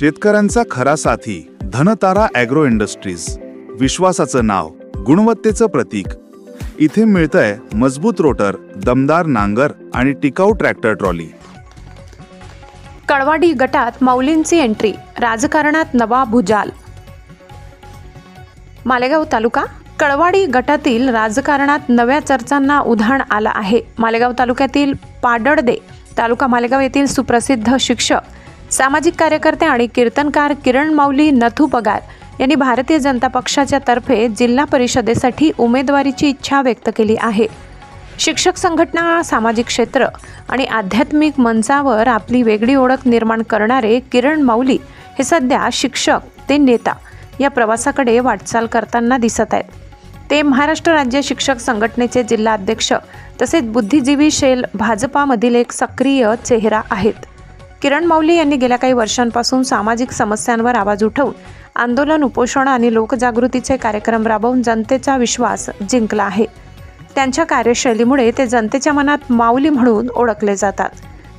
शेतकऱ्यांचा खरा साथी धनतारा ॲग्रो इंडस्ट्रीज, विश्वासाचं नाव, गुणवत्तेचं प्रतीक। इथे मिळतंय मजबूत रोटर, दमदार नांगर आणि टिकाऊ ट्रॅक्टर ट्रॉली। कळवाडी गटात माऊलींची एंट्री, राजकारणात नवा भुजाल। मालेगाव तालुका कळवाडी गटातील राजकारणात नव्या चर्चांना उधाण आलं आहे। मालेगाव तालुक्यातील पाडळदे तालुका मालेगाव येथील सुप्रसिद्ध शिक्षक, सामाजिक कार्यकर्ते आणि कीर्तनकार किरण माऊली नथू पगार यांनी भारतीय जनता पक्षाच्या तर्फे जिल्हा परिषदेसाठी उमेदवारीची इच्छा व्यक्त केली आहे। शिक्षक संघटना, सामाजिक क्षेत्र आणि आध्यात्मिक मंचावर आपली वेगळी ओळख निर्माण करणारे किरण माऊली हे सध्या शिक्षक ते नेता या प्रवासाकडे वाटचाल करताना दिसत आहेत। ते महाराष्ट्र राज्य शिक्षक संघटनेचे जिल्हा अध्यक्ष तसेच बुद्धिजीवी शेल भाजपामधील एक सक्रिय चेहरा आहेत। किरण माऊली यांनी गेल्या काही वर्षांपासून सामाजिक समस्यांवर आवाज उठवून आंदोलन, उपोषण आणि लोकजागृतीचे कार्यक्रम राबवून जनतेचा विश्वास जिंकला आहे। त्यांच्या कार्यशैलीमुळे ते जनतेच्या मनात माऊली म्हणून ओळखले जातात।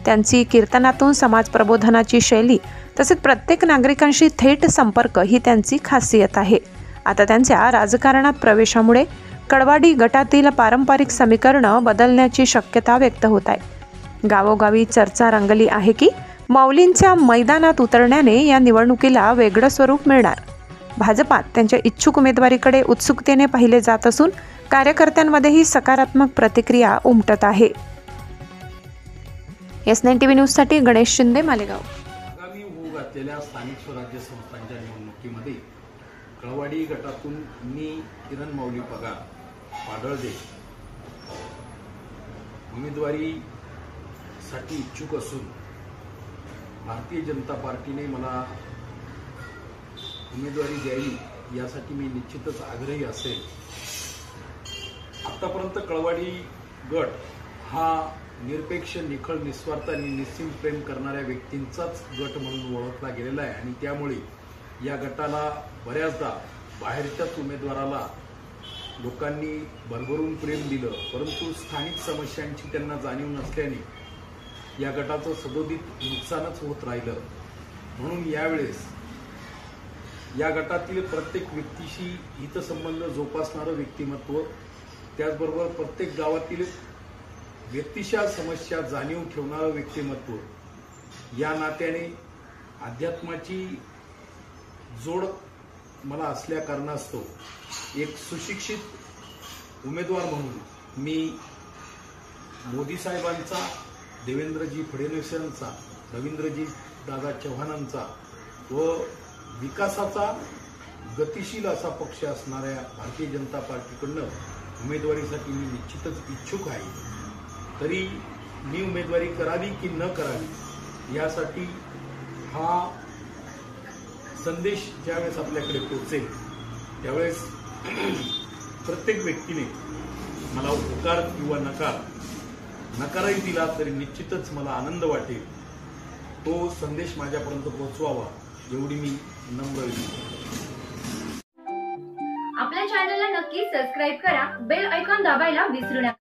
त्यांची कीर्तनातून समाज प्रबोधनाची शैली तसेच प्रत्येक नागरिकांशी थेट संपर्क ही त्यांची खासियत आहे। आता त्यांच्या राजकारणात प्रवेशामुळे कळवाडी गटातील पारंपरिक समीकरणं बदलण्याची शक्यता व्यक्त होत आहे। गावोगावी चर्चा रंगली आहे की माऊलींच्या मैदानात उतरण्याने या निवडणुकीला वेगळं स्वरूप मिळणार। भाजपात त्यांच्या इच्छुक उमेदवारीकडे उत्सुकतेने पाहिले जात असून कार्यकर्त्यांमध्येही सकारात्मक प्रतिक्रिया उमटत आहे। S9 TV न्यूजसाठी गणेश शिंदे, मालेगाव। आगामी होऊ घातलेल्या स्थानिक स्वराज्य संस्थांच्या निवडणुकीमध्ये कळवाडी गटातून मी किरण माऊली पगार पाडळदे उमेदवारीसाठी इच्छुक असून भारतीय जनता पार्टीने मला उमेदवारी द्यावी यासाठी मी निश्चितच आग्रही असेल। आतापर्यंत कळवाडी गट हा निरपेक्ष, निखळ, निस्वार्थ आणि निस्सीम प्रेम करणाऱ्या व्यक्तींचाच गट म्हणून ओळखला गेलेला आहे आणि त्यामुळे या गटाला बऱ्याचदा बाहेरच्याच उमेदवाराला लोकांनी भरभरून प्रेम दिलं, परंतु स्थानिक समस्यांची त्यांना जाणीव नसल्याने या गटाचं सदोदित नुकसानच होत राहिलं। म्हणून यावेळेस या गटातील प्रत्येक व्यक्तीशी हितसंबंध जोपासणारं व्यक्तिमत्व, त्याचबरोबर प्रत्येक गावातील व्यक्तिशः समस्या जाणीव ठेवणारं व्यक्तिमत्व, या नात्याने अध्यात्माची जोड मला असल्या कारणास्तव एक सुशिक्षित उमेदवार म्हणून मी मोदी साहेबांचा, देवेंद्रजी फडणवीसांचा, रवींद्रजी दादा चव्हाणांचा व विकासाचा गतिशील असा पक्ष असणाऱ्या भारतीय जनता पार्टीकडनं उमेदवारीसाठी मी निश्चितच इच्छुक आहे। तरी मी उमेदवारी करावी की न करावी यासाठी हा संदेश ज्यावेळेस आपल्याकडे पोहोचेल त्यावेळेस प्रत्येक व्यक्तीने मला होकार किंवा नकारही दिला तरी निश्चितच मला आनंद वाटेल। तो संदेश माझ्यापर्यंत पोहोचवावा एवढी मी नम्र विनंती। आपल्या चॅनलला नक्की सबस्क्राइब करा, बेल आयकॉन दाबायला विसरू नका।